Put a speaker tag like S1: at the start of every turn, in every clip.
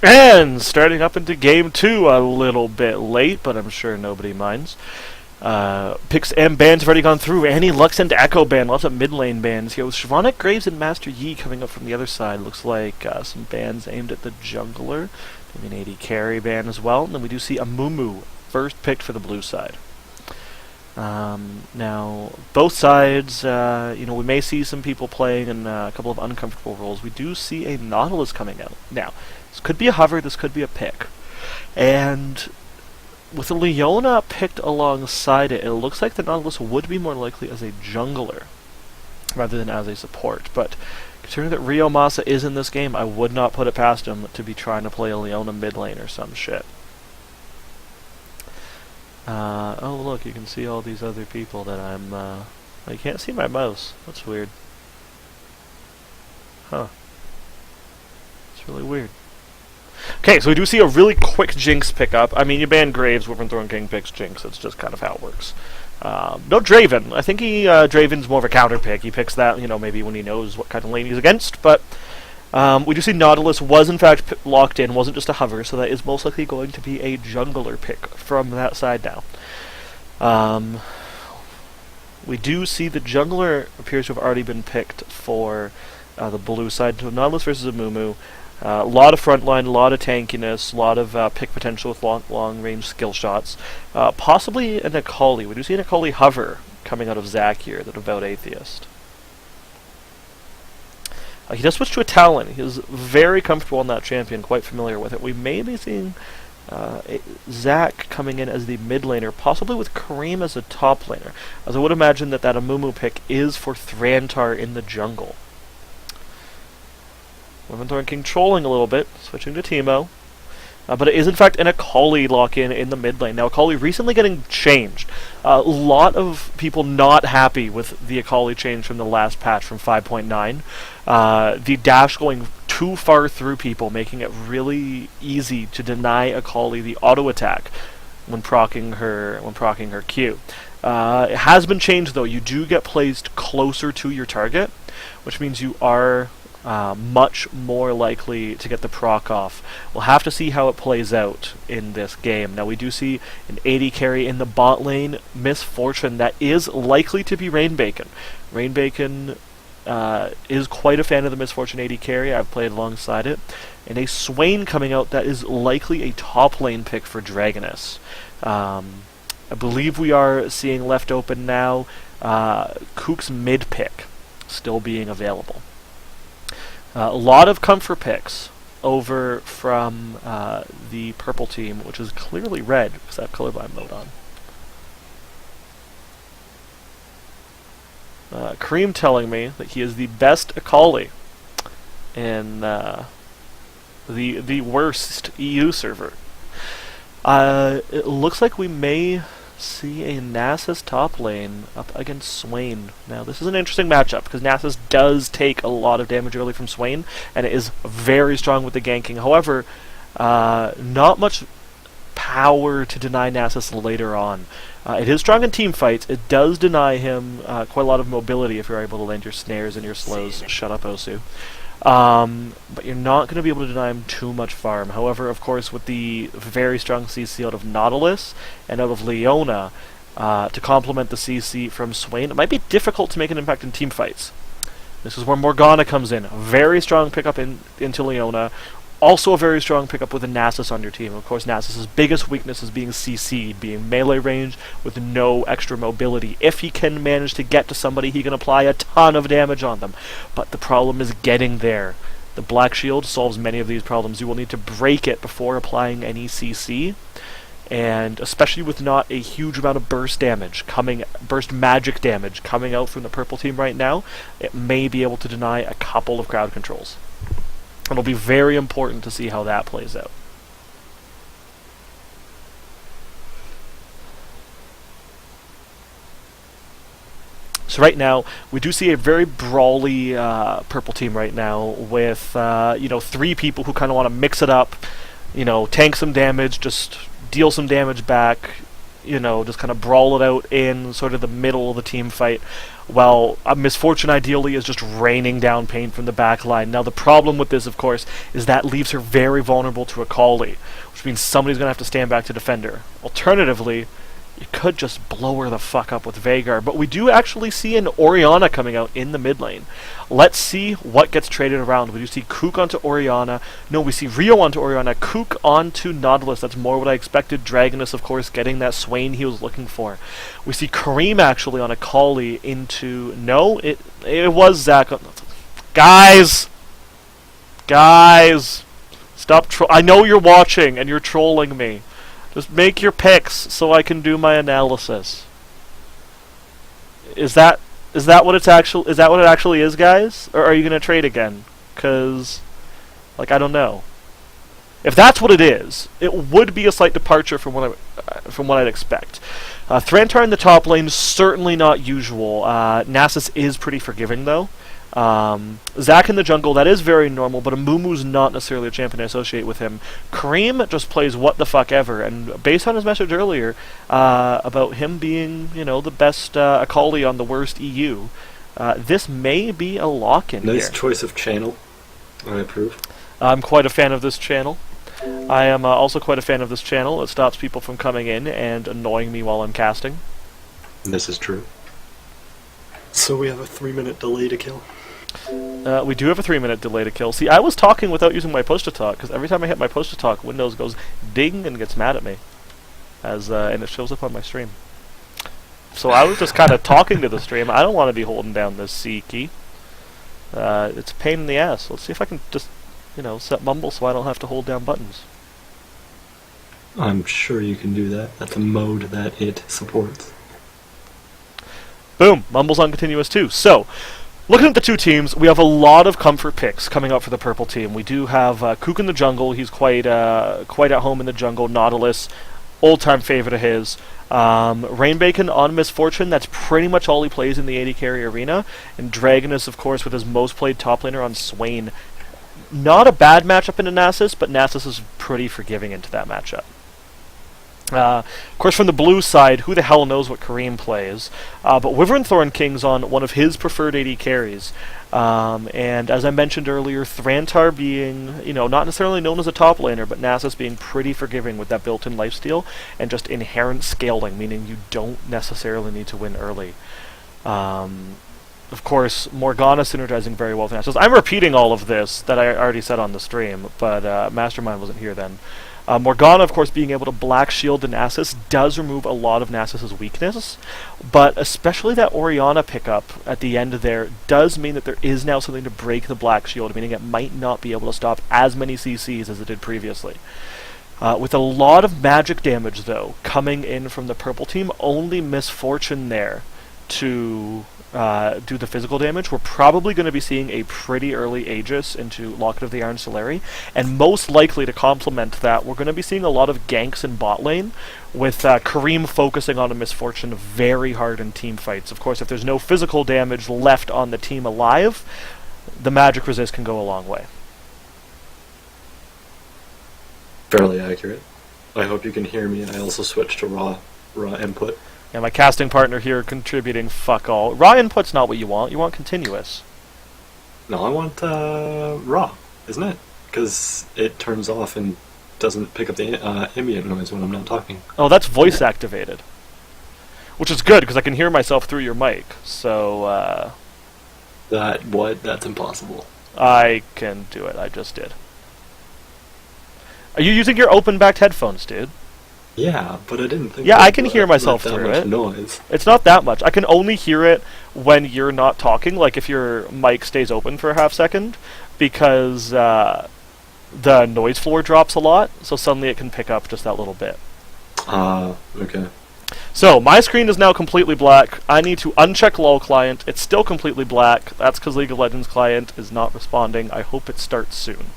S1: And starting up into game 2 a little bit late, but I'm sure nobody minds. Picks and bans have already gone through. Annie, Lux, and Echo ban. Lots of mid lane bans here with Shavonic, Graves, and Master Yi coming up from the other side. Looks like some bans aimed at the jungler. Maybe an AD carry ban as well. And then we do see a Mumu first picked for the blue side. Now, both sides, we may see some people playing in a couple of uncomfortable roles. We do see a Nautilus coming out. Now, this could be a hover, this could be a pick. And with a Leona picked alongside it, it looks like the Nautilus would be more likely as a jungler rather than as a support. But considering that Rio Masa is in this game, I would not put it past him to be trying to play a Leona mid lane or some shit. Oh look, you can see all these other people that I'm, I can't see my mouse. That's weird. Huh. It's really weird. Okay, so we do see a really quick Jinx pickup. I mean, you ban Graves, Wyvern Thorn King picks Jinx. It's just kind of how it works. No Draven. I think Draven's more of a counter pick. He picks that, maybe when he knows what kind of lane he's against, but we do see Nautilus was in fact locked in, wasn't just a hover, so that is most likely going to be a jungler pick from that side now. We do see the jungler appears to have already been picked for the blue side, so Nautilus versus a Mumu. A lot of frontline, a lot of tankiness, a lot of pick potential with long-range skill shots. Possibly an Akali. We do see an Akali hover coming out of Zac here, the Devout Atheist. He does switch to a Talon. He is very comfortable on that champion, quite familiar with it. We may be seeing Zac coming in as the mid laner, possibly with Kareem as a top laner, as I would imagine that Amumu pick is for Thrantar in the jungle. Wyvern Thorn King trolling a little bit, switching to Teemo. But it is in fact an Akali lock-in in the mid lane. Now Akali recently getting changed. A lot of people not happy with the Akali change from the last patch from 5.9. The dash going too far through people, making it really easy to deny Akali the auto attack when proccing her Q. It has been changed though. You do get placed closer to your target, which means you are much more likely to get the proc off. We'll have to see how it plays out in this game. Now we do see an AD carry in the bot lane, Misfortune, that is likely to be Rainbacon. Rainbacon is quite a fan of the Misfortune AD carry. I've played alongside it. And a Swain coming out that is likely a top lane pick for Dragoness. I believe we are seeing left open now Kook's mid pick still being available. A lot of comfort picks over from the purple team, which is clearly red because I have colorblind mode on. Kareem telling me that he is the best Akali in the worst EU server. It looks like we may see a Nasus top lane up against Swain. Now, this is an interesting matchup, because Nasus does take a lot of damage early from Swain, and it is very strong with the ganking. However, not much power to deny Nasus later on. It is strong in team fights. It does deny him quite a lot of mobility if you're able to land your snares and your slows. Shut up, Osu. But you're not going to be able to deny him too much farm. However, of course, with the very strong CC out of Nautilus and out of Leona, to complement the CC from Swain, it might be difficult to make an impact in team fights. This is where Morgana comes in. Very strong pickup into Leona. Also a very strong pickup with a Nasus on your team. Of course, Nasus' biggest weakness is being CC'd, being melee range with no extra mobility. If he can manage to get to somebody, he can apply a ton of damage on them. But the problem is getting there. The Black Shield solves many of these problems. You will need to break it before applying any CC. And especially with not a huge amount of burst magic damage coming out from the purple team right now, it may be able to deny a couple of crowd controls. It'll be very important to see how that plays out. So right now, we do see a very brawly purple team right now with, 3 people who kind of want to mix it up, tank some damage, just deal some damage back, just kind of brawl it out in sort of the middle of the team fight, while Misfortune ideally is just raining down pain from the back line. Now the problem with this, of course, is that leaves her very vulnerable to Akali, which means somebody's going to have to stand back to defend her. Alternatively, you could just blow her the fuck up with Veigar, but we do actually see an Orianna coming out in the mid lane. Let's see what gets traded around. We do see Kook onto Orianna. No, we see Rio onto Orianna. Kook onto Nautilus. That's more what I expected. Dragonus, of course, getting that Swain he was looking for. We see Kareem actually on Akali into... No, it was Zac. Guys! Stop I know you're watching and you're trolling me. Just make your picks so I can do my analysis. Is that what it actually is, guys? Or are you gonna trade again? 'Cause, like, I don't know. If that's what it is, it would be a slight departure from what I'd expect. Thrantar in the top lane, certainly not usual. Nasus is pretty forgiving though. Zac in the jungle, that is very normal, but Amumu's not necessarily a champion I associate with him. Kareem just plays what the fuck ever, and based on his message earlier about him being, the best Akali on the worst EU, this may be a lock-in here.
S2: Nice choice of channel. I approve.
S1: I'm quite a fan of this channel. I am also quite a fan of this channel. It stops people from coming in and annoying me while I'm casting.
S2: This is true.
S3: So we have a 3-minute delay to kill.
S1: We do have a 3-minute delay to kill. See, I was talking without using my push-to-talk, because every time I hit my push-to-talk, Windows goes ding and gets mad at me. And it shows up on my stream. So I was just kind of talking to the stream. I don't want to be holding down this C key. It's a pain in the ass. Let's see if I can just, set Mumble so I don't have to hold down buttons.
S2: I'm sure you can do that. That's a mode that it supports.
S1: Boom! Mumble's on continuous too. So, looking at the two teams, we have a lot of comfort picks coming up for the purple team. We do have Kook in the jungle. He's quite at home in the jungle. Nautilus, old-time favorite of his. Rainbacon on Misfortune. That's pretty much all he plays in the AD carry arena. And Dragonus, of course, with his most played top laner on Swain. Not a bad matchup into Nasus, but Nasus is pretty forgiving into that matchup. Of course, from the blue side, who the hell knows what Kareem plays? But Wyvern Thorn King's on one of his preferred AD carries. And as I mentioned earlier, Thrantar being, not necessarily known as a top laner, but Nasus being pretty forgiving with that built-in lifesteal and just inherent scaling, meaning you don't necessarily need to win early. Of course, Morgana synergizing very well with Nasus. I'm repeating all of this that I already said on the stream, but Mastermind wasn't here then. Morgana, of course, being able to black shield the Nasus does remove a lot of Nasus's weakness, but especially that Orianna pickup at the end there does mean that there is now something to break the black shield, meaning it might not be able to stop as many CCs as it did previously. With a lot of magic damage, though, coming in from the purple team, only Misfortune there to do the physical damage. We're probably going to be seeing a pretty early Aegis into Locket of the Iron Solari, and most likely to complement that, we're going to be seeing a lot of ganks in bot lane, with Kareem focusing on a Misfortune very hard in team fights. Of course, if there's no physical damage left on the team alive, the magic resist can go a long way.
S2: Fairly accurate. I hope you can hear me. I also switched to raw input.
S1: Yeah, my casting partner here contributing fuck all. Raw input's not what you want. You want continuous.
S2: No, I want raw, isn't it? Because it turns off and doesn't pick up the ambient noise when I'm not talking.
S1: Oh, that's voice activated. Which is good, because I can hear myself through your mic. So,
S2: That's impossible.
S1: I can do it. I just did. Are you using your open-backed headphones, dude?
S2: Yeah, but I didn't think...
S1: Yeah, I can hear myself through it.
S2: Noise.
S1: It's not that much. I can only hear it when you're not talking, like if your mic stays open for a half second, because the noise floor drops a lot, so suddenly it can pick up just that little bit.
S2: Okay.
S1: So, my screen is now completely black. I need to uncheck LOL client. It's still completely black. That's because League of Legends client is not responding. I hope it starts soon.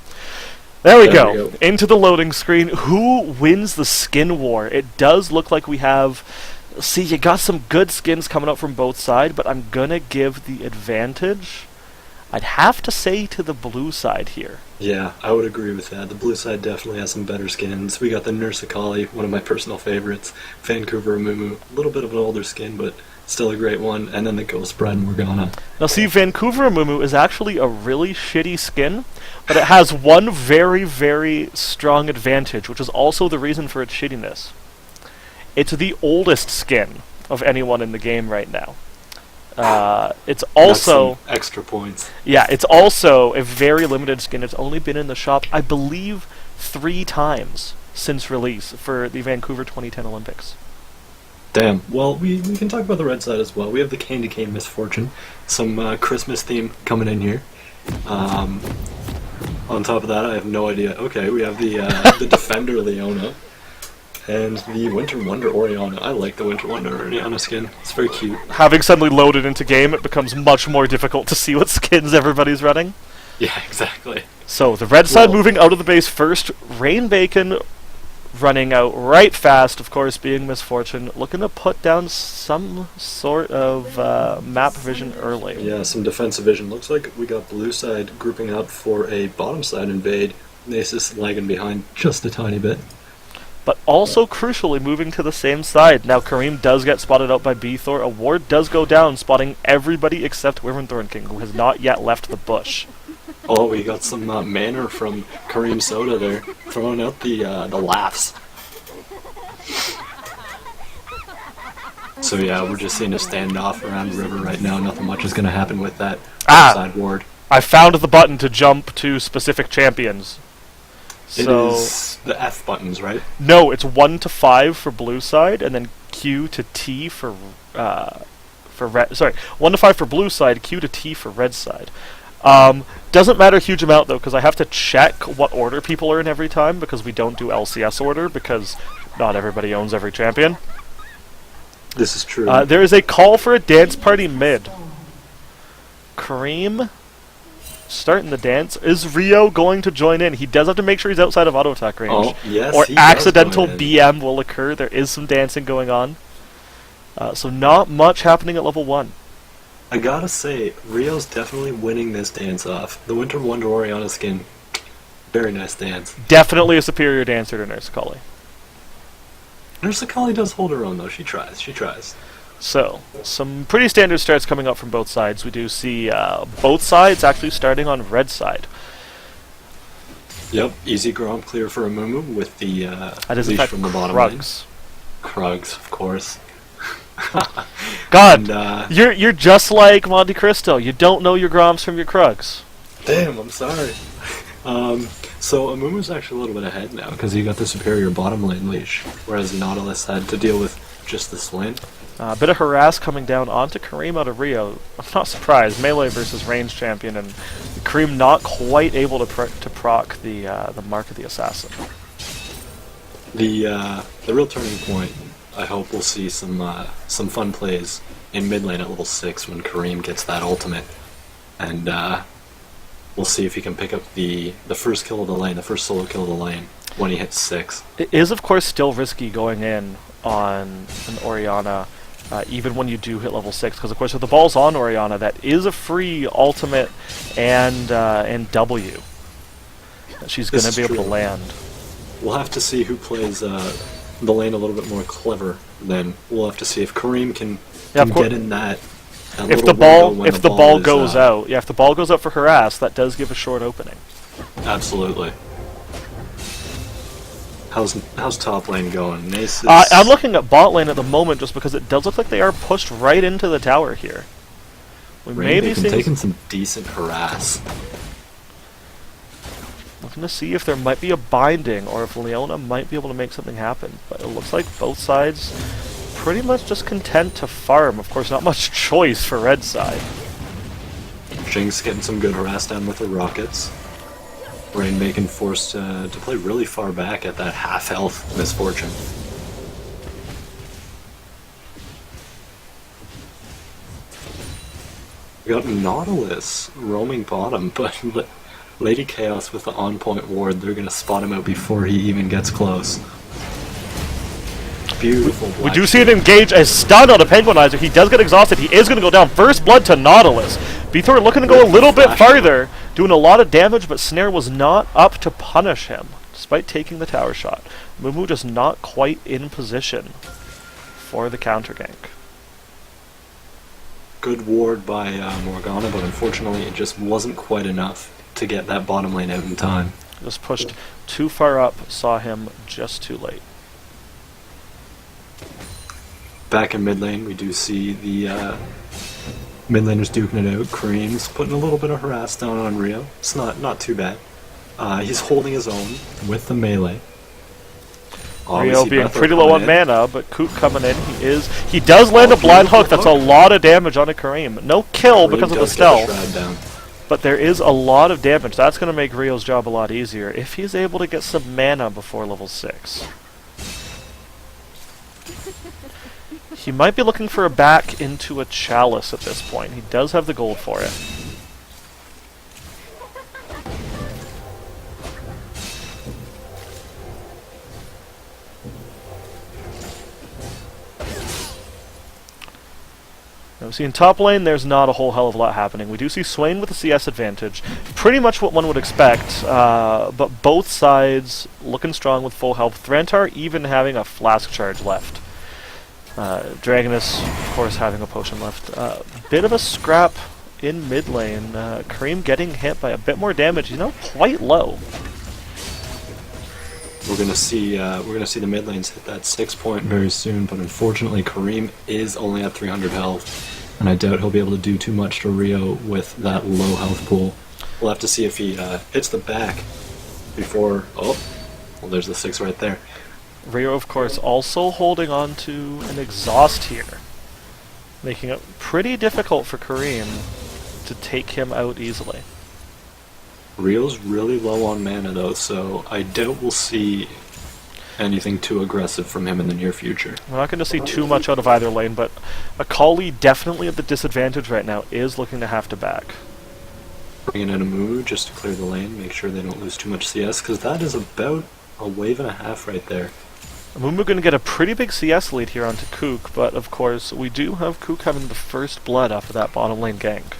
S1: There we go. Into the loading screen. Who wins the skin war? It does look like we have... See, you got some good skins coming up from both sides, but I'm gonna give the advantage... I'd have to say to the blue side here.
S2: Yeah, I would agree with that. The blue side definitely has some better skins. We got the Nursicali, one of my personal favorites. Vancouver Amumu, a little bit of an older skin, but still a great one. And then the Ghost Bride Morgana.
S1: Now see, Vancouver Amumu is actually a really shitty skin, but it has one very, very strong advantage, which is also the reason for its shittiness. It's the oldest skin of anyone in the game right now. It's also...
S2: That's some extra points.
S1: Yeah, it's also a very limited skin. It's only been in the shop, I believe, 3 times since release for the Vancouver 2010 Olympics.
S2: Damn. Well, we can talk about the red side as well. We have the Candy Cane Misfortune. Some Christmas theme coming in here. On top of that, I have no idea. Okay, we have the Defender Leona. And the Winter Wonder Oriana. I like the Winter Wonder Oriana skin. It's very cute.
S1: Having suddenly loaded into game, it becomes much more difficult to see what skins everybody's running.
S2: Yeah, exactly.
S1: So, the red side moving out of the base first. Rain Bacon running out right fast, of course, being Misfortune. Looking to put down some sort of map vision early.
S2: Yeah, some defensive vision. Looks like we got blue side grouping up for a bottom side invade. Nasus lagging behind just a tiny bit.
S1: But also, crucially, moving to the same side. Now, Kareem does get spotted out by B-Thor. A ward does go down, spotting everybody except Wyvern King, who has not yet left the bush.
S2: Oh, we got some manner from Kareem Soda there, throwing out the laughs. So yeah, we're just seeing a standoff around the river right now. Nothing much is going to happen with that side ward.
S1: I found the button to jump to specific champions.
S2: It
S1: So
S2: is the F buttons, right?
S1: no, it's 1 to 5 for blue side, and then Q to T for red. Sorry, 1 to 5 for blue side, Q to T for red side. Doesn't matter a huge amount though, because I have to check what order people are in every time, because we don't do LCS order, because not everybody owns every champion.
S2: This is true.
S1: There is a call for a dance party mid. Kareem starting the dance. Is Rio going to join in? He does have to make sure he's outside of auto attack range.
S2: Oh, yes,
S1: or
S2: he does
S1: accidental
S2: join in.
S1: BM will occur. There is some dancing going on. So not much happening at level 1.
S2: I gotta say, Rio's definitely winning this dance off. The Winter Wonder Oriana skin, very nice dance.
S1: Definitely a superior dancer to Nurse Cully.
S2: Nursicali does hold her own though. She tries.
S1: So, some pretty standard starts coming up from both sides. We do see both sides actually starting on red side.
S2: Yep, easy Grom clear for Amumu with the
S1: That is in
S2: leash
S1: fact
S2: from the bottom lane.
S1: Krugs.
S2: Krugs, of course.
S1: God,
S2: And,
S1: you're just like Monte Cristo. You don't know your Groms from your Krugs.
S2: damn, I'm sorry. So Amumu's actually a little bit ahead now because he got the superior bottom lane leash, whereas Nautilus had to deal with just this lane.
S1: A bit of harass coming down onto Kareem out of Rio. I'm not surprised. Melee versus range champion, and Kareem not quite able to proc the Mark of the Assassin.
S2: The real turning point, I hope we'll see some fun plays in mid lane at level 6 when Kareem gets that ultimate, and we'll see if he can pick up the first kill of the lane, the first solo kill of the lane when he hits 6.
S1: It is, of course, still risky going in on an Oriana, even when you do hit level 6, because, of course, with the balls on Oriana, that is a free ultimate and W that she's going to be able to land.
S2: We'll have to see who plays the lane a little bit more clever. Then we'll have to see if Kareem can get in that.
S1: If the ball goes out, if the ball goes out for harass, that does give a short opening.
S2: Absolutely. How's top lane going? Nasus?
S1: I'm looking at bot lane at the moment just because it does look like they are pushed right into the tower here. We may be
S2: taking some decent harass.
S1: Looking to see if there might be a binding or if Leona might be able to make something happen. But it looks like both sides pretty much just content to farm. Of course, not much choice for red side.
S2: Jinx getting some good harass down with the rockets. Rainmaking forced to play really far back at that half health Misfortune. We got Nautilus roaming bottom, but Lady Chaos with the on-point ward, they're going to spot him out before he even gets close. Beautiful.
S1: We do see it engage a stun on a Penguinizer. He does get exhausted. He is going to go down. First blood to Nautilus. Beathor looking to go a little bit farther, doing a lot of damage, but Snare was not up to punish him, despite taking the tower shot. Mumu just not quite in position for the counter gank.
S2: Good ward by Morgana, but unfortunately it just wasn't quite enough to get that bottom lane out in time.
S1: Just pushed too far up, saw him just too late.
S2: Back in mid lane, we do see the mid laners duking it out. Kareem's putting a little bit of harass down on Rio. It's not too bad. He's holding his own with the melee.
S1: Rio being pretty low on mana, but Kook coming in. He does land a blind hook. That's a lot of damage on a Kareem. No kill because of the stealth, but there is a lot of damage. That's going to make Rio's job a lot easier if he's able to get some mana before level 6. He might be looking for a back into a chalice at this point. He does have the gold for it. Now, see, in top lane, there's not a whole hell of a lot happening. We do see Swain with a CS advantage. Pretty much what one would expect, but both sides looking strong with full health. Thrantar even having a flask charge left. Dragonus, of course, having a potion left. Bit of a scrap in mid lane. Kareem getting hit by a bit more damage. He's now quite low.
S2: We're gonna see the mid lanes hit that 6 point very soon, but unfortunately Kareem is only at 300 health, and I doubt he'll be able to do too much to Rio with that low health pool. We'll have to see if he hits the back before. Oh, well, there's the 6 right there.
S1: Rio, of course, also holding on to an exhaust here, making it pretty difficult for Kareem to take him out easily.
S2: Rio's really low on mana though, so I doubt we'll see anything too aggressive from him in the near future.
S1: We're not going to see too much out of either lane, but Akali definitely at the disadvantage right now is looking to have to back.
S2: Bringing in a Mumu just to clear the lane, make sure they don't lose too much CS, because that is about a wave and a half right there.
S1: Mumu going to get a pretty big CS lead here onto Kook, but of course we do have Kook having the first blood after that bottom lane gank.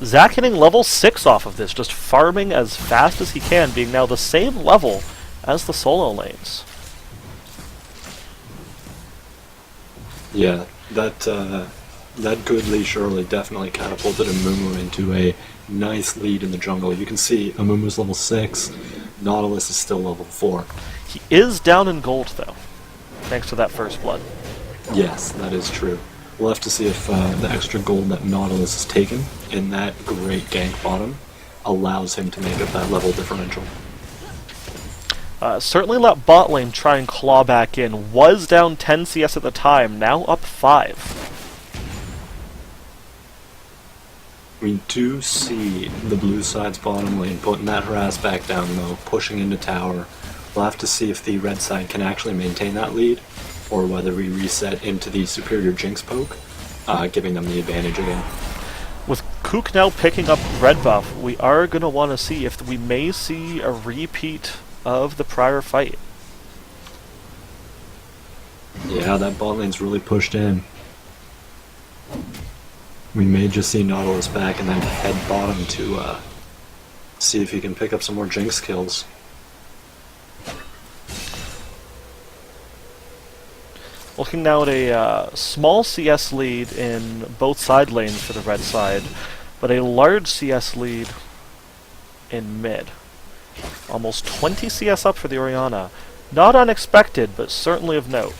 S1: Zac hitting level 6 off of this, just farming as fast as he can, being now the same level as the solo lanes.
S2: Yeah, that good leash early definitely catapulted Amumu into a nice lead in the jungle. You can see Amumu's level 6, Nautilus is still level 4.
S1: He is down in gold though, thanks to that first blood.
S2: Yes, that is true. We'll have to see if the extra gold that Nautilus has taken in that great gank bottom allows him to make up that level differential.
S1: Certainly let bot lane try and claw back in. Was down 10 CS at the time, now up 5.
S2: We do see the blue side's bottom lane putting that harass back down low, pushing into tower. We'll have to see if the red side can actually maintain that lead, or whether we reset into the superior Jinx poke, giving them the advantage again.
S1: With Kook now picking up red buff, we are going to want to see if we may see a repeat of the prior fight.
S2: Yeah, that bot lane's really pushed in. We may just see Nautilus back and then head bottom to see if he can pick up some more Jinx kills.
S1: Looking now at a small CS lead in both side lanes for the red side, but a large CS lead in mid. Almost 20 CS up for the Orianna. Not unexpected, but certainly of note.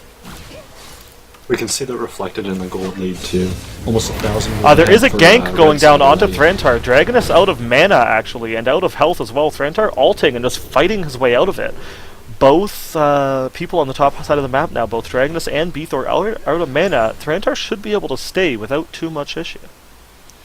S2: We can see that reflected in the gold lead too. Almost 1,000.
S1: There is a gank going down onto Thrantar. Dragonus out of mana actually, and out of health as well. Thrantar ulting and just fighting his way out of it. Both people on the top side of the map now, both Dragonus and Beathor out of mana. Thrantar should be able to stay without too much issue.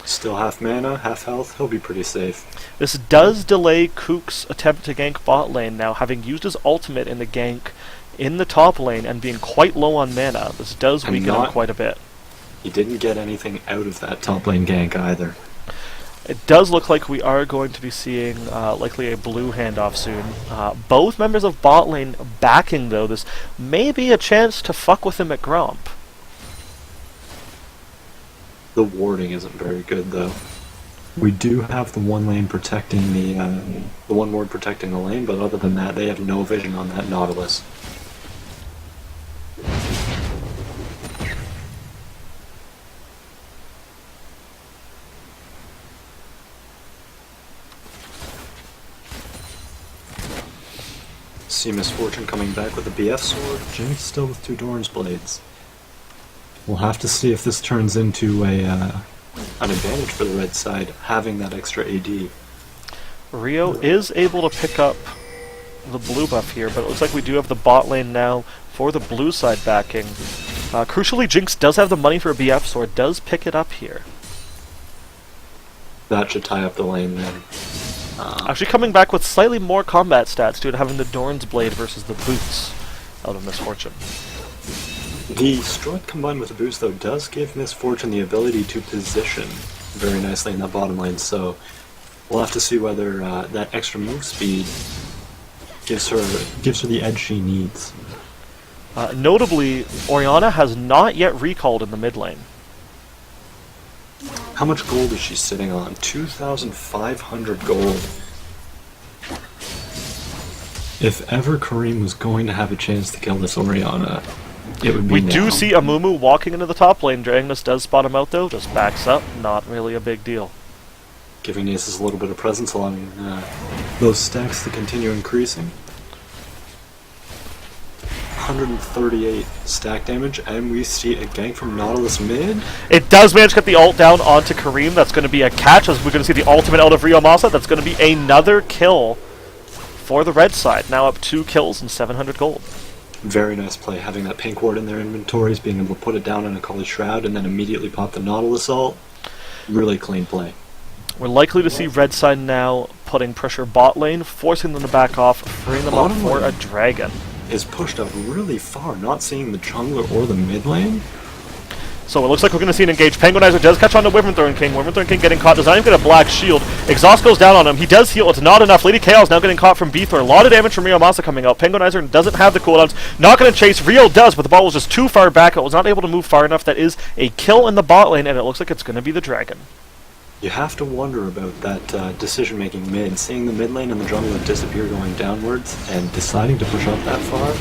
S2: Still half mana, half health, he'll be pretty safe.
S1: This does delay Kook's attempt to gank bot lane now, having used his ultimate in the gank in the top lane and being quite low on mana. This does weaken him quite a bit.
S2: He didn't get anything out of that top lane gank either.
S1: It does look like we are going to be seeing likely a blue handoff soon. Both members of bot lane backing though. This may be a chance to fuck with him at Gromp.
S2: The warding isn't very good, though. We do have the one lane protecting the one ward protecting the lane, but other than that, they have no vision on that Nautilus. See Misfortune coming back with a BF sword. Jinx still with 2 Doran's blades. We'll have to see if this turns into an advantage for the red side, having that extra AD.
S1: Rio is able to pick up the blue buff here, but it looks like we do have the bot lane now for the blue side backing. Crucially, Jinx does have the money for a BF sword, does pick it up here.
S2: That should tie up the lane then.
S1: Actually coming back with slightly more combat stats due to having the Dorn's Blade versus the boots out of Misfortune.
S2: The strut combined with the boost, though, does give Misfortune the ability to position very nicely in that bottom lane, so we'll have to see whether that extra move speed gives her the edge she needs.
S1: Notably, Orianna has not yet recalled in the mid lane.
S2: How much gold is she sitting on? 2,500 gold. If ever Kareem was going to have a chance to kill this Orianna, it would be
S1: We
S2: now.
S1: do see Amumu walking into the top lane. Dragnus does spot him out though, just backs up. Not really a big deal.
S2: Giving Nasus a little bit of presence, allowing those stacks to continue increasing. 138 stack damage, and we see a gank from Nautilus mid.
S1: It does manage to get the ult down onto Kareem. That's going to be a catch, as we're going to see the ultimate out of Rio Masa. That's going to be another kill for the red side. Now up 2 kills and 700 gold.
S2: Very nice play, having that pink ward in their inventories, being able to put it down in a Kali Shroud, and then immediately pop the Nautilus ult. Really clean play.
S1: We're likely to see red side now putting pressure bot lane, forcing them to back off, freeing them up
S2: Bottom
S1: for
S2: lane
S1: a dragon.
S2: is pushed up really far, not seeing the jungler or the mid lane.
S1: So it looks like we're going to see an engaged. Penguinizer does catch on to Wyvern Throwing King. Wyvern Throwing King getting caught. Does not even get a black shield. Exhaust goes down on him. He does heal. It's not enough. Lady Chaos now getting caught from Beathor. A lot of damage from Rio Masa coming out. Penguinizer doesn't have the cooldowns. Not going to chase. Rio does, but the ball was just too far back. It was not able to move far enough. That is a kill in the bot lane, and it looks like it's going to be the dragon.
S2: You have to wonder about that decision-making mid, seeing the mid lane and the jungler disappear going downwards, and deciding to push up that far.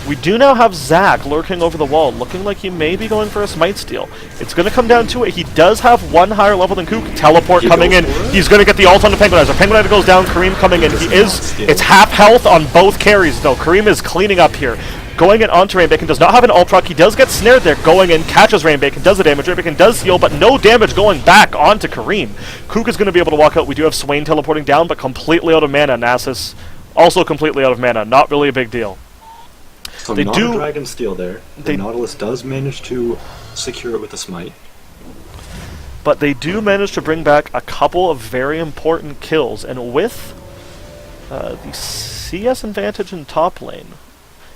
S1: We do now have Zac lurking over the wall, looking like he may be going for a smite steal. It's going to come down to it. He does have one higher level than Kook. Teleport coming in. He's going to get the ult on the Penguinizer. Penguinizer goes down. Kareem coming in. It's half health on both carries, though. Kareem is cleaning up here. Going in onto Rainbacon, does not have an ult proc. He does get snared there. Going in, catches Rainbacon, does the damage. Rainbacon does heal, but no damage going back onto Kareem. Kook is going to be able to walk out. We do have Swain teleporting down, but completely out of mana. Nasus also completely out of mana. Not really a big deal.
S2: So not a dragon steal there. The Nautilus does manage to secure it with a smite.
S1: But they do manage to bring back a couple of very important kills, and with the CS advantage in top lane,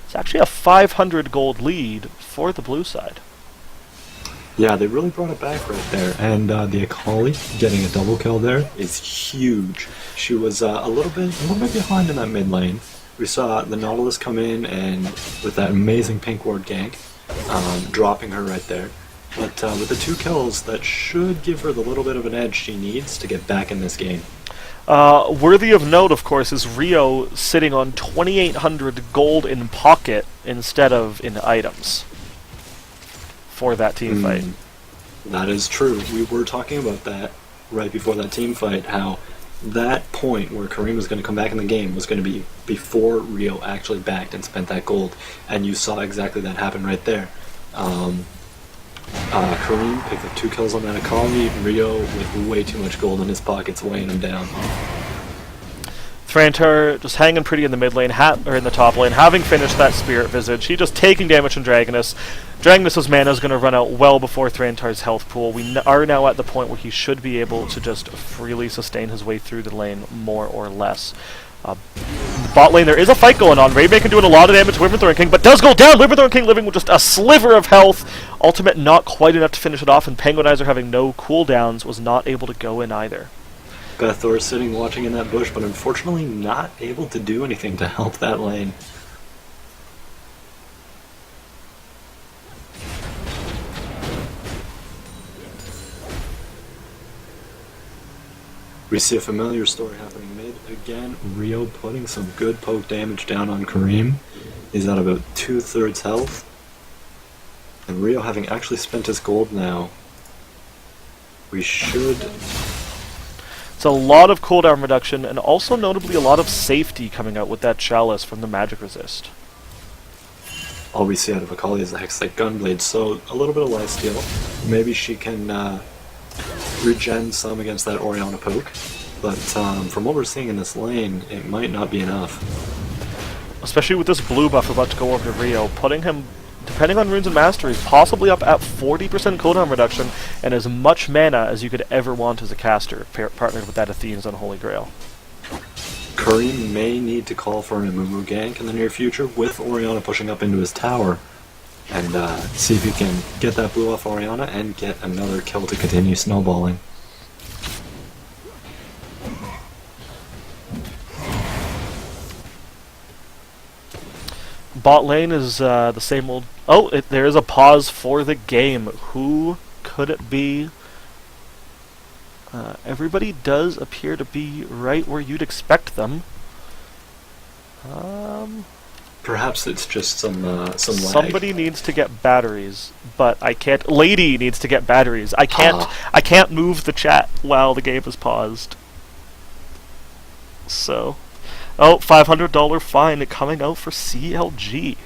S1: it's actually a 500 gold lead for the blue side.
S2: Yeah, they really brought it back right there. And the Akali getting a double kill there is huge. She was a little bit behind in that mid lane. We saw the Nautilus come in and with that amazing pink ward gank, dropping her right there. But with the 2 kills, that should give her the little bit of an edge she needs to get back in this game.
S1: Worthy of note, of course, is Rio sitting on 2,800 gold in pocket instead of in items for that team fight.
S2: That is true. We were talking about that right before that team fight, how that point where Kareem was going to come back in the game was going to be before Rio actually backed and spent that gold, and you saw exactly that happen right there. Kareem picked up 2 kills on that Akali, Rio with way too much gold in his pockets weighing him down.
S1: Thrantar just hanging pretty in the mid lane, or in the top lane, having finished that Spirit Visage. He just taking damage from Dragonus. Dragonus' mana is going to run out well before Thrantar's health pool. We are now at the point where he should be able to just freely sustain his way through the lane, more or less. The bot lane, there is a fight going on. Rainbacon doing a lot of damage to Wyvern Throwing King, but does go down! Wyvern Throwing King living with just a sliver of health. Ultimate not quite enough to finish it off, and Penguinizer having no cooldowns was not able to go in either.
S2: Bethor sitting watching in that bush, but unfortunately not able to do anything to help that lane. We see a familiar story happening mid. Again, Rio putting some good poke damage down on Kareem. He's at about 2/3 health. And Rio having actually spent his gold now. We should...
S1: It's a lot of cooldown reduction, and also notably a lot of safety coming out with that chalice from the magic resist.
S2: All we see out of Akali is the Hextech Gunblade, so a little bit of lifesteal. Maybe she can regen some against that Orianna poke. But from what we're seeing in this lane, it might not be enough.
S1: Especially with this blue buff about to go over to Rio, putting him, depending on runes and mastery, possibly up at 40% cooldown reduction and as much mana as you could ever want as a caster, partnered with that Athene's Unholy Grail.
S2: Kareem may need to call for an Amumu gank in the near future with Orianna pushing up into his tower. And see if he can get that blue off Orianna and get another kill to continue snowballing.
S1: Bot lane is the same old... Oh, there is a pause for the game. Who could it be? Everybody does appear to be right where you'd expect them.
S2: Perhaps it's just some lag.
S1: Somebody needs to get batteries, but I can't... Lady needs to get batteries. I can't move the chat while the game is paused. So... Oh, $500 fine coming out for CLG.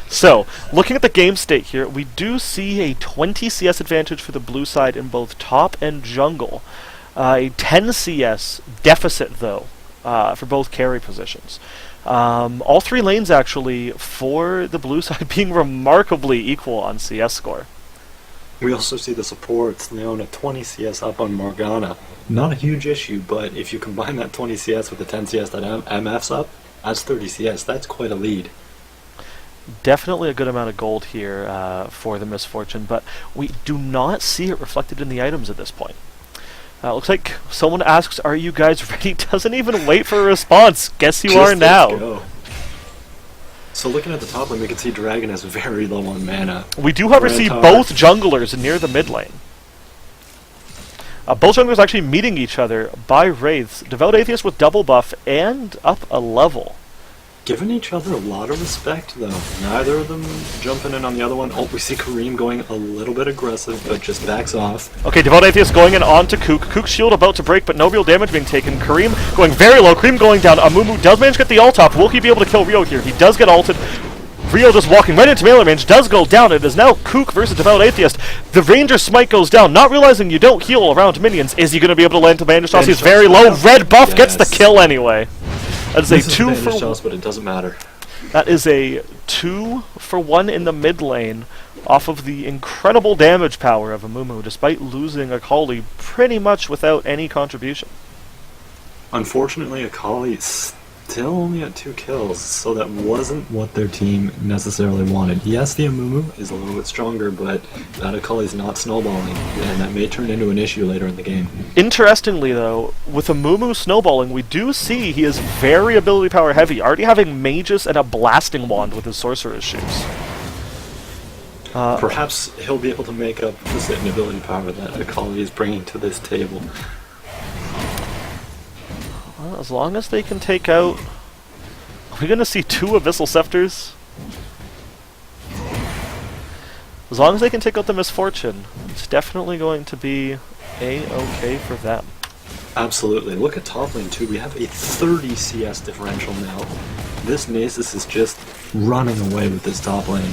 S1: So, looking at the game state here, we do see a 20 CS advantage for the blue side in both top and jungle. A 10 CS deficit, though, for both carry positions. All three lanes, actually, for the blue side being remarkably equal on CS score.
S2: We also see the supports, Leona 20 CS up on Morgana. Not a huge issue, but if you combine that 20 CS with the 10 CS that MF's up, that's 30 CS. That's quite a lead.
S1: Definitely a good amount of gold here for the Misfortune, but we do not see it reflected in the items at this point. Looks like someone asks, "Are you guys ready?" Doesn't even wait for a response. Guess you are now.
S2: Let's go. So looking at the top lane, we can see Dragon is very low on mana.
S1: We do, however, see both junglers near the mid lane. Both junglers actually meeting each other by Wraiths. Devout Atheist with double buff and up a level.
S2: Giving each other a lot of respect, though. Neither of them jumping in on the other one. Oh, we see Kareem going a little bit aggressive, but just backs off.
S1: Okay, Devout Atheist going in onto Kook. Kook's shield about to break, but no real damage being taken. Kareem going very low. Kareem going down. Amumu does manage to get the ult off. Will he be able to kill Rio here? He does get ulted. Rio just walking right into melee range, does go down. It is now Kook versus Devout Atheist. The Ranger Smite goes down, not realizing you don't heal around minions. Is he going to be able to land to Bandage Toss? He's very low. Red buff gets the kill anyway. That is a 2 for 1.
S2: But it doesn't matter.
S1: That is a 2 for 1 in the mid lane off of the incredible damage power of Amumu, despite losing Akali pretty much without any contribution.
S2: Unfortunately, Akali is still only at 2 kills, so that wasn't what their team necessarily wanted. Yes, the Amumu is a little bit stronger, but that Akali's not snowballing, and that may turn into an issue later in the game.
S1: Interestingly, though, with Amumu snowballing, we do see he is very ability power heavy, already having Magus and a Blasting Wand with his Sorcerer's Shoes.
S2: Perhaps he'll be able to make up the certain ability power that Akali is bringing to this table.
S1: Well, as long as they can take out... Are we going to see 2 Abyssal Scepters? As long as they can take out the Misfortune, it's definitely going to be A-okay for them.
S2: Absolutely. Look at top lane too. We have a 30 CS differential now. This Nasus is just running away with this top lane.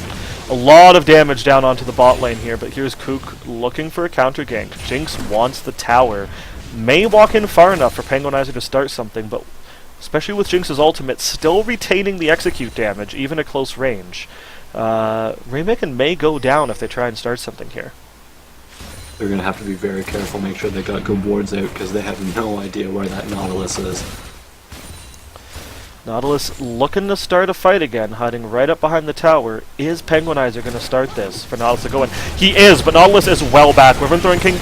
S1: A lot of damage down onto the bot lane here, but here's Kook looking for a counter gank. Jinx wants the tower. May walk in far enough for Penguinizer to start something, but especially with Jinx's ultimate still retaining the execute damage, even at close range. Rainmaker may go down if they try and start something here.
S2: They're going to have to be very careful, make sure they got good wards out, because they have no idea where that Nautilus is.
S1: Nautilus looking to start a fight again, hiding right up behind the tower. Is Penguinizer going to start this for Nautilus to go in? He is, but Nautilus is well back. Wyvern Throwing King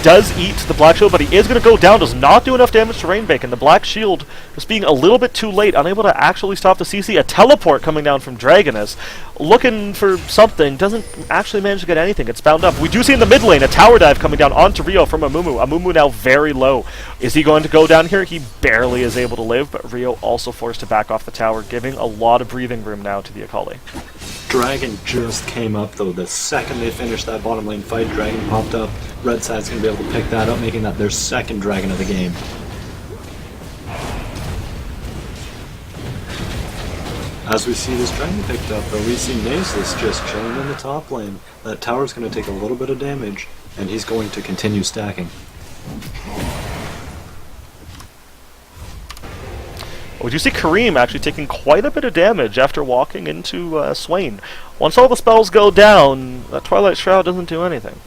S1: does eat the Black Shield, but he is going to go down, does not do enough damage to Rainbake, the Black Shield just being a little bit too late, unable to actually stop the CC. A teleport coming down from Dragoness. looking for something, doesn't actually manage to get anything. It's bound up. We do see in the mid lane a tower dive coming down onto Rio from Amumu. Amumu now very low. Is he going to go down here? He barely is able to live, but Rio also forced to back off the tower, giving a lot of breathing room now to the Akali.
S2: Dragon just came up though. The second they finished that bottom lane fight, Dragon popped up. Red side's going to be able to pick that up, making that their second Dragon of the game. As we see this Dragon picked up, though, we see Nasus just chilling in the top lane. That tower's going to take a little bit of damage, and he's going to continue stacking.
S1: We do see Kareem actually taking quite a bit of damage after walking into Swain. Once all the spells go down, that Twilight Shroud doesn't do anything.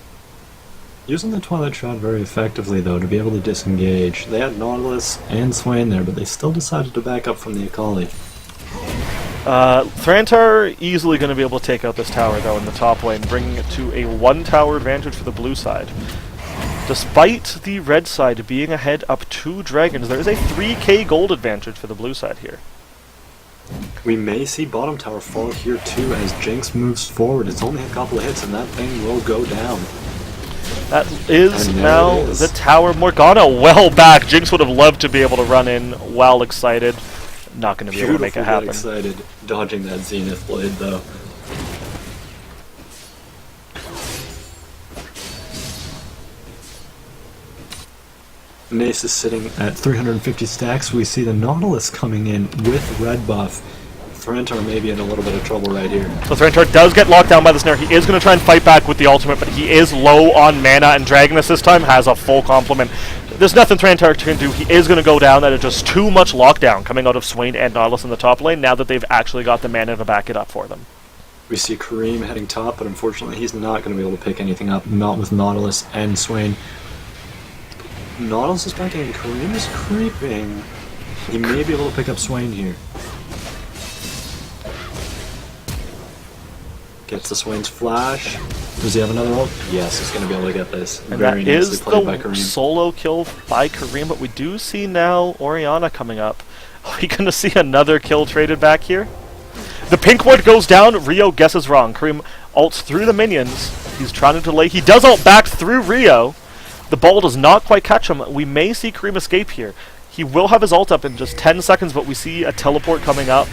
S2: Using the Twilight Shroud very effectively, though, to be able to disengage. They had Nautilus and Swain there, but they still decided to back up from the Akali.
S1: Thrantar easily going to be able to take out this tower, though, in the top lane, bringing it to a one-tower advantage for the blue side. Despite the red side being ahead up 2 dragons, there is a 3k gold advantage for the blue side here.
S2: We may see bottom tower fall here, too, as Jinx moves forward. It's only a couple of hits, and that thing will go down.
S1: That is now the tower. Morgana well back. Jinx would have loved to be able to run in while excited. Not going to be able to make it happen.
S2: Excited, dodging that Zenith blade though. Nace is sitting at 350 stacks. We see the Nautilus coming in with red buff. Thrantar may be in a little bit of trouble right here.
S1: So Thrantar does get locked down by the snare. He is going to try and fight back with the ultimate, but he is low on mana, and Dragoness this time has a full complement. There's nothing Thrantar can do. He is going to go down. That is just too much lockdown coming out of Swain and Nautilus in the top lane now that they've actually got the mana to back it up for them.
S2: We see Kareem heading top, but unfortunately he's not going to be able to pick anything up, not with Nautilus and Swain. Nautilus is backing and Kareem is creeping. He may be able to pick up Swain here. Gets the Swain's flash. Does he have another ult? Yes, he's going to be able to get this.
S1: And
S2: very
S1: that is
S2: nicely played by
S1: the
S2: Kareem.
S1: solo kill by Kareem, but we do see now Orianna coming up. Are we going to see another kill traded back here? The pink ward goes down. Rio guesses wrong. Kareem ults through the minions. He's trying to delay. He does ult back through Rio. The ball does not quite catch him. We may see Kareem escape here. He will have his ult up in just 10 seconds, but we see a teleport coming up.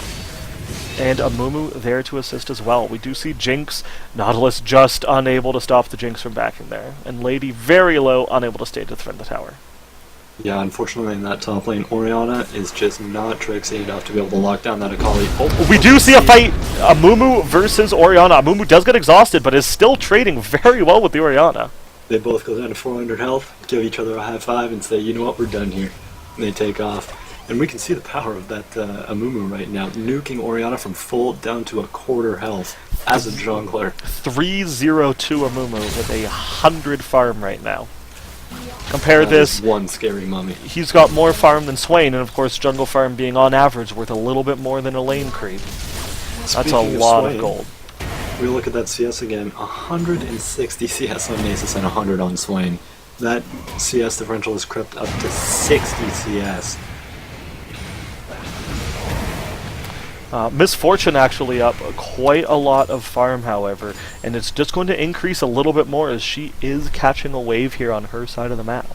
S1: And Amumu there to assist as well. We do see Jinx. Nautilus just unable to stop the Jinx from backing there. And Lady very low, unable to stay to defend the tower.
S2: Yeah, unfortunately in that top lane, Orianna is just not tricksy enough to be able to lock down that Akali. Oh,
S1: we do see a fight, Amumu versus Orianna. Amumu does get exhausted, but is still trading very well with the Orianna.
S2: They both go down to 400 health, give each other a high five, and say, you know what, we're done here. And they take off. And we can see the power of that Amumu right now, nuking Orianna from full down to a quarter health as a jungler.
S1: 302 Amumu with 100 farm right now. Compare this.
S2: One scary mummy.
S1: He's got more farm than Swain, and of course jungle farm being on average worth a little bit more than a lane creep. That's a lot of gold.
S2: We look at that CS again, 160 CS on Nasus and 100 on Swain. That CS differential has crept up to 60 CS.
S1: Misfortune actually up quite a lot of farm, however, and it's just going to increase a little bit more as she is catching a wave here on her side of the map.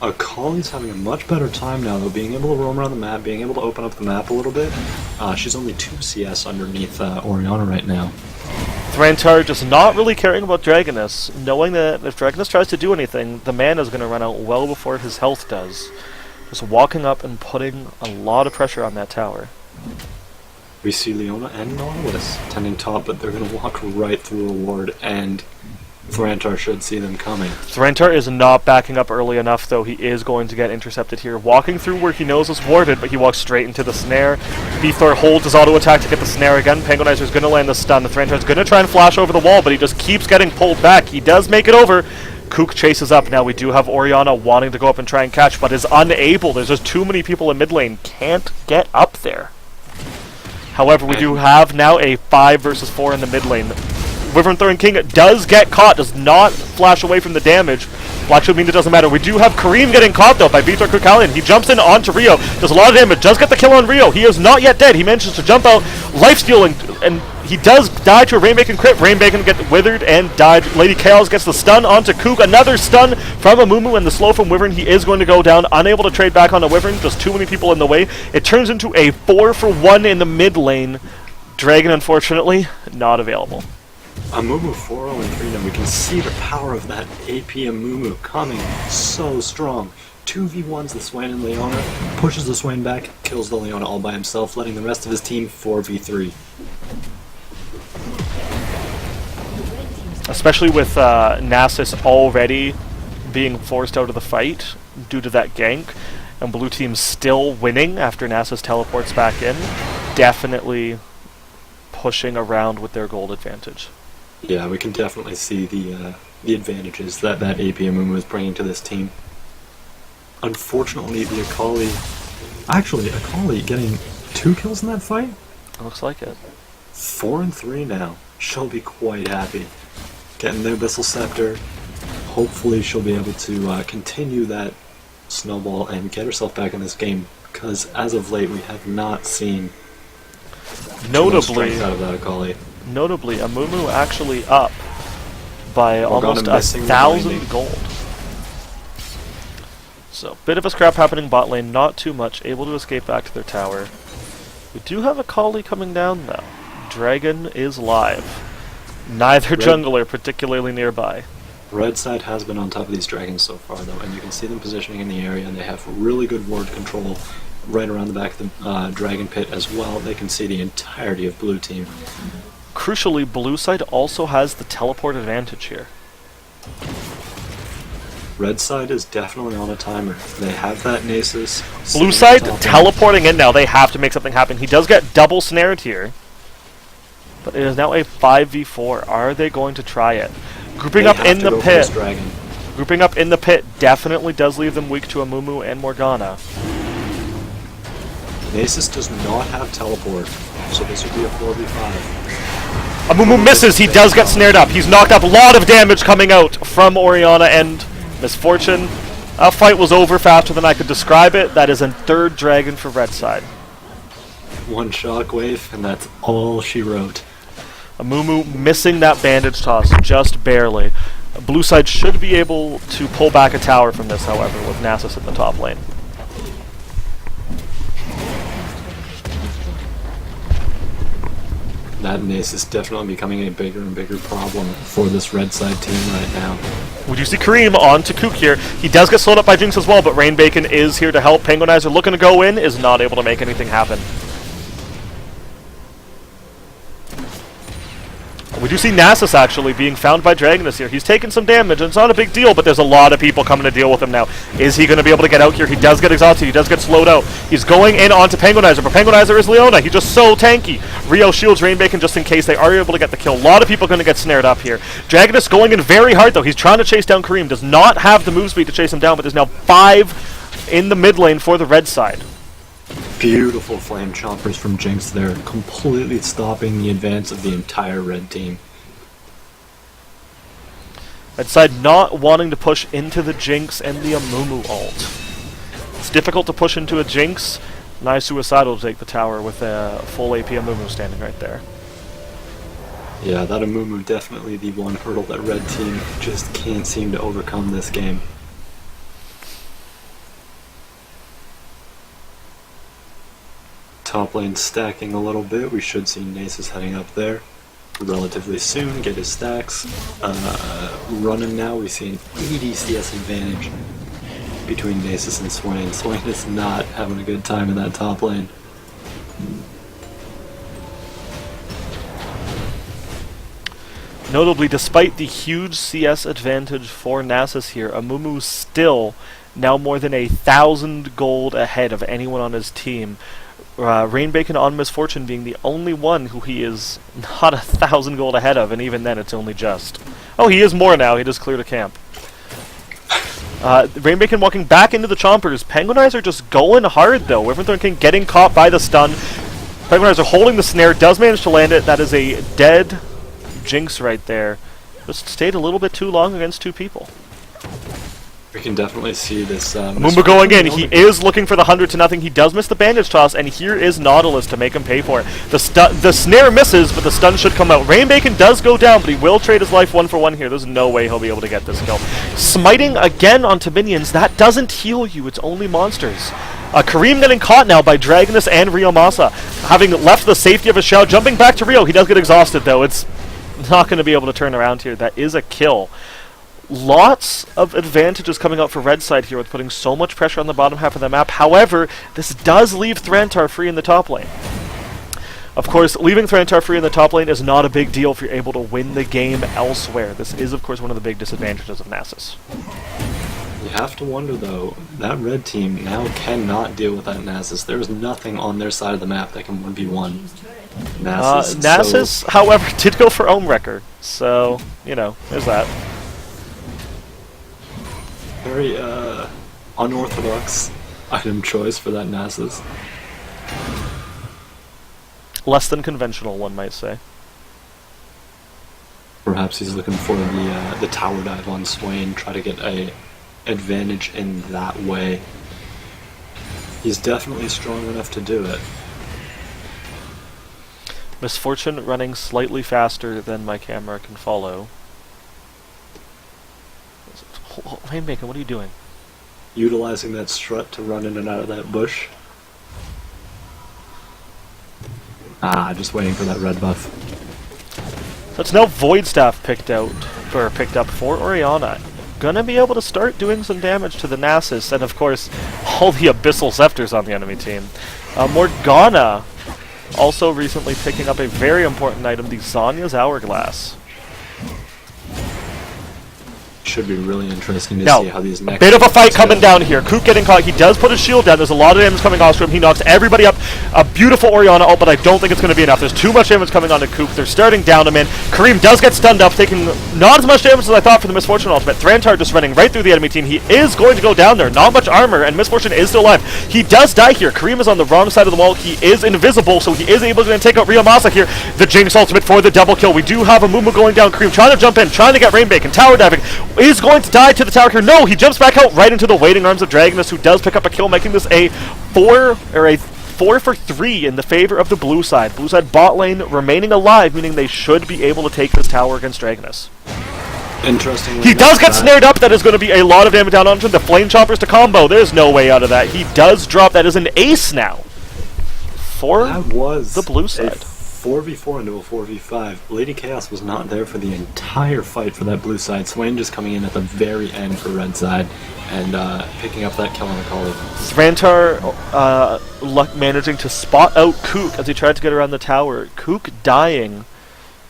S2: Akali's having a much better time now, though, being able to roam around the map, being able to open up the map a little bit. She's only 2 CS underneath Orianna right now.
S1: Thrantar just not really caring about Dragoness, knowing that if Dragoness tries to do anything, the mana is going to run out well before his health does. Just walking up and putting a lot of pressure on that tower.
S2: We see Leona and Nautilus tending top, but they're going to walk right through a ward, and Thrantar should see them coming.
S1: Thrantar is not backing up early enough, though. He is going to get intercepted here. Walking through where he knows is warded, but he walks straight into the snare. Beefthor holds his auto attack to get the snare again. Penguinizer is going to land the stun. Thrantar is going to try and flash over the wall, but he just keeps getting pulled back. He does make it over. Kook chases up. Now we do have Orianna wanting to go up and try and catch, but is unable. There's just too many people in mid lane. Can't get up there. However, we do have now a 5 versus 4 in the mid lane. Wyvern Throwing King does get caught, does not flash away from the damage. Well, actually, I mean, it doesn't matter. We do have Kareem getting caught, though, by Vitor Kukalian. He jumps in onto Rio, does a lot of damage, does get the kill on Rio. He is not yet dead. He manages to jump out, lifestealing, and he does die to a Rainbacon crit. Rainbacon gets withered and died. Lady Chaos gets the stun onto Kook. Another stun from Amumu and the slow from Wyvern. He is going to go down, unable to trade back on the Wyvern. Just too many people in the way. It turns into a 4-for-1 in the mid lane. Dragon, unfortunately, not available.
S2: Amumu 4-0-3 now. We can see the power of that AP Amumu coming so strong. 2v1s the Swain and Leona, pushes the Swain back, kills the Leona all by himself, letting the rest of his team 4v3.
S1: Especially with Nasus already being forced out of the fight due to that gank, and blue team still winning after Nasus teleports back in, definitely pushing around with their gold advantage.
S2: Yeah, we can definitely see the advantages that AP Amumu is bringing to this team. Unfortunately, the Akali... Actually, Akali getting 2 kills in that fight?
S1: Looks like it.
S2: 4-3 now. She'll be quite happy. Getting the Abyssal Scepter. Hopefully she'll be able to continue that snowball and get herself back in this game, because as of late we have not seen
S1: Notably,
S2: out of that Akali.
S1: Notably, Amumu actually up by almost
S2: missing
S1: 1,000 gold. So, bit of a scrap happening bot lane, not too much, able to escape back to their tower. We do have a Kali coming down though. Dragon is live. Neither jungler particularly nearby.
S2: Red side has been on top of these dragons so far though, and you can see them positioning in the area, and they have really good ward control right around the back of the dragon pit as well. They can see the entirety of blue team.
S1: Crucially, blue side also has the teleport advantage here.
S2: Red side is definitely on a timer. They have that Nasus.
S1: Blue side teleporting in now. They have to make something happen. He does get double snared here. But it is now a 5v4. Are they going to try it? Grouping up in the pit. Grouping up in the pit definitely does leave them weak to Amumu and Morgana.
S2: Nasus does not have teleport, so this would be a 4v5.
S1: Amumu misses. He does get snared up. He's knocked up. A lot of damage coming out from Orianna and Misfortune. That fight was over faster than I could describe it. That is a 3rd dragon for red side.
S2: 1 shockwave, and that's all she wrote.
S1: Amumu missing that bandage toss just barely. Blue side should be able to pull back a tower from this, however, with Nasus in the top lane.
S2: That Nasus is definitely becoming a bigger and bigger problem for this red side team right now.
S1: We do see Kareem on to Kook here. He does get slowed up by Jinx as well, but Rainbacon is here to help. Penguinizer looking to go in, is not able to make anything happen. We do see Nasus actually being found by Dragonus here. He's taken some damage, and it's not a big deal, but there's a lot of people coming to deal with him now. Is he going to be able to get out here? He does get exhausted. He does get slowed out. He's going in onto Penguinizer, but Penguinizer is Leona. He's just so tanky. Rio shields Rainbacon just in case they are able to get the kill. A lot of people going to get snared up here. Dragonus going in very hard, though. He's trying to chase down Kareem. Does not have the move speed to chase him down, but there's now 5 in the mid lane for the red side.
S2: Beautiful flame choppers from Jinx there, completely stopping the advance of the entire red team.
S1: Red side not wanting to push into the Jinx and the Amumu ult. It's difficult to push into a Jinx. Nice Suicidal to take the tower with a full AP Amumu standing right there.
S2: Yeah, that Amumu definitely the one hurdle that red team just can't seem to overcome this game. Top lane stacking a little bit. We should see Nasus heading up there relatively soon, get his stacks running now. We see an 80 CS advantage between Nasus and Swain. Swain is not having a good time in that top lane.
S1: Notably, despite the huge CS advantage for Nasus here, Amumu still now more than 1,000 gold ahead of anyone on his team. Rainbacon on Misfortune being the only one who he is not 1,000 gold ahead of, and even then it's only just. Oh, he is more now. He just cleared a camp. Rainbacon walking back into the Chompers. Penguinizer just going hard, though. Wyvern King getting caught by the stun. Penguinizer holding the snare, does manage to land it. That is a dead Jinx right there. Just stayed a little bit too long against 2 people.
S2: We can definitely see this.
S1: Mumble going in. He is looking for the 100-0. He does miss the bandage toss, and here is Nautilus to make him pay for it. The snare misses, but the stun should come out. Rainbacon does go down, but he will trade his life 1-for-1 here. There's no way he'll be able to get this kill. Smiting again onto minions. That doesn't heal you. It's only monsters. Kareem getting caught now by Dragonus and Rio Masa. Having left the safety of his shell, jumping back to Rio. He does get exhausted, though. It's not going to be able to turn around here. That is a kill. Lots of advantages coming out for red side here with putting so much pressure on the bottom half of the map. However, this does leave Thrantar free in the top lane. Of course, leaving Thrantar free in the top lane is not a big deal if you're able to win the game elsewhere. This is, of course, one of the big disadvantages of Nasus.
S2: You have to wonder, though, that red team now cannot deal with that Nasus. There's nothing on their side of the map that can 1v1
S1: Nasus, however, did go for Ohm-Wrecker. So, you know, there's that.
S2: Very unorthodox item choice for that Nasus.
S1: Less than conventional, one might say.
S2: Perhaps he's looking for the tower dive on Swain, try to get a advantage in that way. He's definitely strong enough to do it.
S1: Misfortune running slightly faster than my camera can follow. Rainmaker, what are you doing?
S2: Utilizing that strut to run in and out of that bush. Just waiting for that red buff.
S1: So it's now Void Staff picked up for Orianna. Gonna be able to start doing some damage to the Nasus, and of course, all the Abyssal Scepters on the enemy team. Morgana also recently picking up a very important item, the Zanya's Hourglass.
S2: Should be really interesting to see how these next...
S1: Bit of a fight coming down here. Kook getting caught. He does put his shield down. There's a lot of damage coming off to him. He knocks everybody up. A beautiful Orianna ult, but I don't think it's going to be enough. There's too much damage coming onto Kook. They're starting down him in. Kareem does get stunned up, taking not as much damage as I thought for the Misfortune ultimate. Thrantar just running right through the enemy team. He is going to go down there. Not much armor, and Misfortune is still alive. He does die here. Kareem is on the wrong side of the wall. He is invisible, so he is able to take out Rio Masa here. The Jinx ultimate for the double kill. We do have a Mumu going down. Kareem trying to jump in, trying to get Rainbacon. Tower diving. Is going to die to the tower here. No, he jumps back out right into the waiting arms of Dragonus, who does pick up a kill, making this a 4 for 3 in the favor of the blue side. Blue side bot lane remaining alive, meaning they should be able to take this tower against Dragonus.
S2: Interesting.
S1: He does get snared up. That is going to be a lot of damage down onto him. The flame choppers to combo. There's no way out of that. He does drop. That is an ace now for the blue side.
S2: 4v4 into a 4v5. Lady Chaos was not there for the entire fight for that blue side. Swain just coming in at the very end for red side and picking up that kill on the colleague.
S1: Thrantar managing to spot out Kook as he tried to get around the tower. Kook dying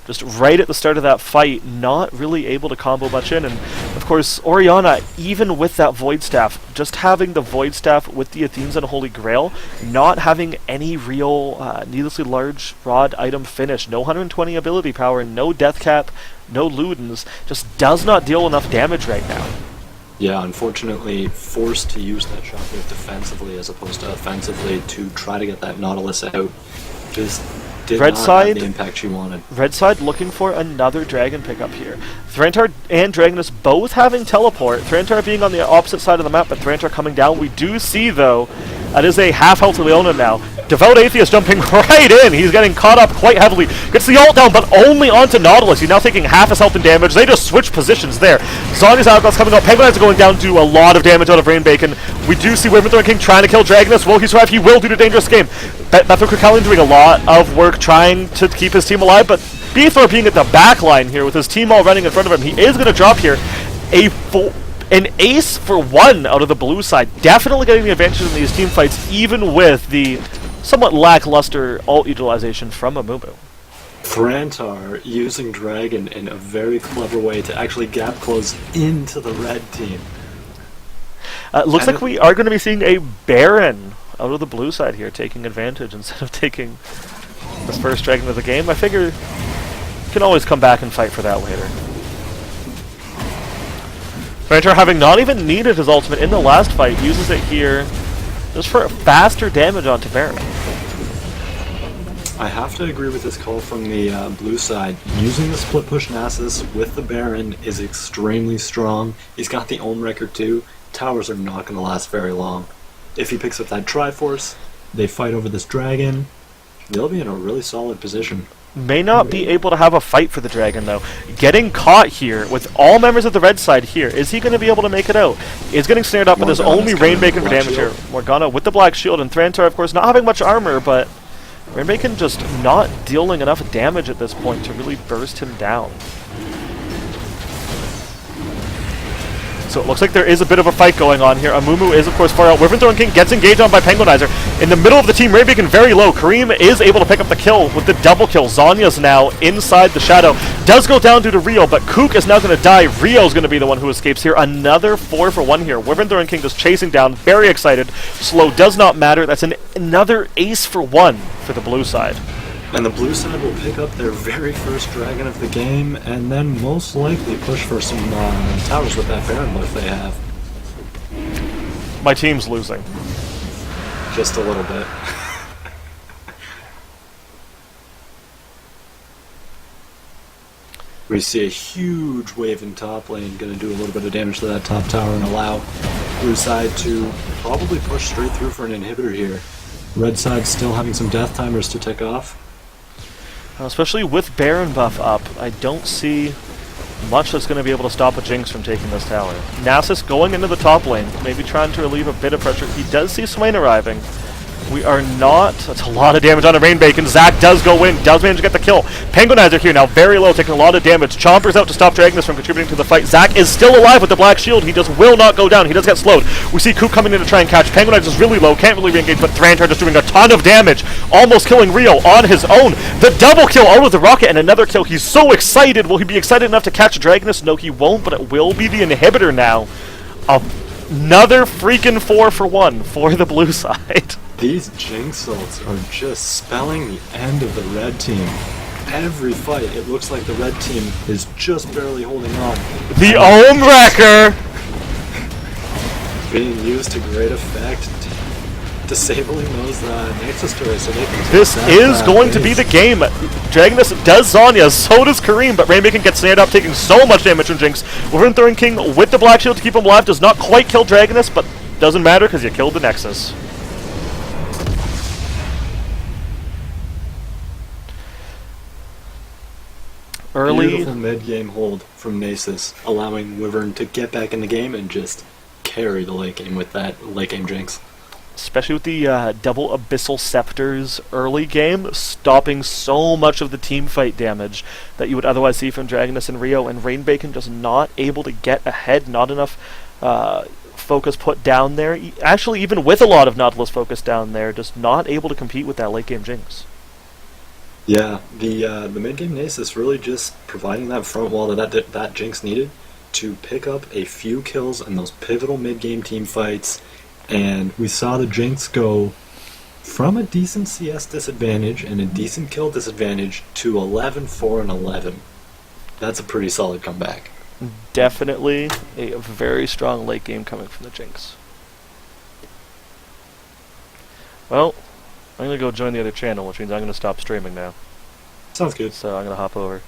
S1: just right at the start of that fight, not really able to combo much in. And of course, Orianna, even with that Void Staff, just having the Void Staff with the Athene's Unholy Grail, not having any real needlessly large rod item finish, no 120 ability power, no death cap, no Ludens, just does not deal enough damage right now.
S2: Yeah, unfortunately forced to use that shockwave defensively as opposed to offensively to try to get that Nautilus out. Just did
S1: Red
S2: not
S1: side,
S2: have the impact she wanted.
S1: Red side looking for another dragon pickup here. Thrantar and Dragonus both having teleport. Thrantar being on the opposite side of the map, but Thrantar coming down. We do see, though, that is a half-health Leona now. Devout Atheist jumping right in. He's getting caught up quite heavily. Gets the ult down, but only onto Nautilus. He's now taking half his health and damage. They just switch positions there. Zanya's Hourglass coming up. Penguinites are going down, do a lot of damage out of Rainbacon. We do see Wyvern King trying to kill Dragonus. Will he survive? He will due to Dangerous Game. Bethel Kirkalion doing a lot of work trying to keep his team alive, but Beathor being at the back line here with his team all running in front of him. He is going to drop here an ace for 1 out of the blue side. Definitely getting the advantage in these team fights, even with the somewhat lackluster ult utilization from Amumu.
S2: Thrantar using Dragon in a very clever way to actually gap close into the red team.
S1: Looks like we are going to be seeing a Baron out of the blue side here, taking advantage instead of taking this first Dragon of the game. I figure you can always come back and fight for that later. Thrantar, having not even needed his ultimate in the last fight, uses it here just for faster damage onto Baron.
S2: I have to agree with this call from the blue side. Using the split push Nasus with the Baron is extremely strong. He's got the Ohm record too. Towers are not going to last very long. If he picks up that Triforce, they fight over this dragon. They'll be in a really solid position.
S1: May not be able to have a fight for the dragon, though. Getting caught here with all members of the red side here. Is he going to be able to make it out? Is getting snared up, but there's only Rainbacon for damage here. Morgana with the black shield, and Thrantar, of course, not having much armor, but Rainbacon just not dealing enough damage at this point to really burst him down. So it looks like there is a bit of a fight going on here. Amumu is, of course, far out. Wyvern Throwing King gets engaged on by Penguinizer. In the middle of the team, Rainbacon very low. Kareem is able to pick up the kill with the double kill. Zanya's now inside the shadow. Does go down due to Rio, but Kook is now going to die. Rio's going to be the one who escapes here. Another 4 for 1 here. Wyvern Throwing King just chasing down. Very excited. Slow does not matter. That's another ace for 1 for the blue side.
S2: And the blue side will pick up their very first dragon of the game, and then most likely push for some towers with that Baron buff they have.
S1: My team's losing.
S2: Just a little bit. We see a huge wave in top lane, going to do a little bit of damage to that top tower and allow blue side to probably push straight through for an inhibitor here. Red side still having some death timers to tick off.
S1: Especially with Baron buff up, I don't see much that's going to be able to stop a Jinx from taking this tower. Nasus going into the top lane, maybe trying to relieve a bit of pressure. He does see Swain arriving. We are not... That's a lot of damage on the Rainbacon. Zac does go in, does manage to get the kill. Penguinizer here now, very low, taking a lot of damage. Chomper's out to stop Dragonus from contributing to the fight. Zac is still alive with the black shield. He just will not go down. He does get slowed. We see Kook coming in to try and catch. Penguinizer's really low, can't really re-engage, but Thrantar just doing a ton of damage, almost killing Rio on his own. The double kill out with the rocket and another kill. He's so excited. Will he be excited enough to catch Dragonus? No, he won't, but it will be the inhibitor now. Another freaking 4 for 1 for the blue side.
S2: These Jinx ults are just spelling the end of the red team. Every fight, it looks like the red team is just barely holding on.
S1: The Ohm Wrecker!
S2: Being used to great effect, disabling those Nexus turrets so they can...
S1: This is going to be the game. Dragonus does Zanya, so does Kareem, but Rainbacon gets snared up, taking so much damage from Jinx. Wyvern Throwing King with the black shield to keep him alive, does not quite kill Dragonus, but doesn't matter because you killed the Nexus.
S2: Beautiful mid-game hold from Nasus, allowing Wyvern to get back in the game and just carry the late game with that late game Jinx.
S1: Especially with the double Abyssal Scepters early game, stopping so much of the team fight damage that you would otherwise see from Dragonus and Rio, and Rainbacon just not able to get ahead, not enough focus put down there. Actually, even with a lot of Nautilus focus down there, just not able to compete with that late game Jinx.
S2: Yeah, the mid-game Nasus really just providing that front wall that Jinx needed to pick up a few kills in those pivotal mid-game team fights, and we saw the Jinx go from a decent CS disadvantage and a decent kill disadvantage to 11-4 and 11. That's a pretty solid comeback.
S1: Definitely a very strong late game coming from the Jinx. Well, I'm going to go join the other channel, which means I'm going to stop streaming now.
S2: Sounds good.
S1: So I'm going to hop over.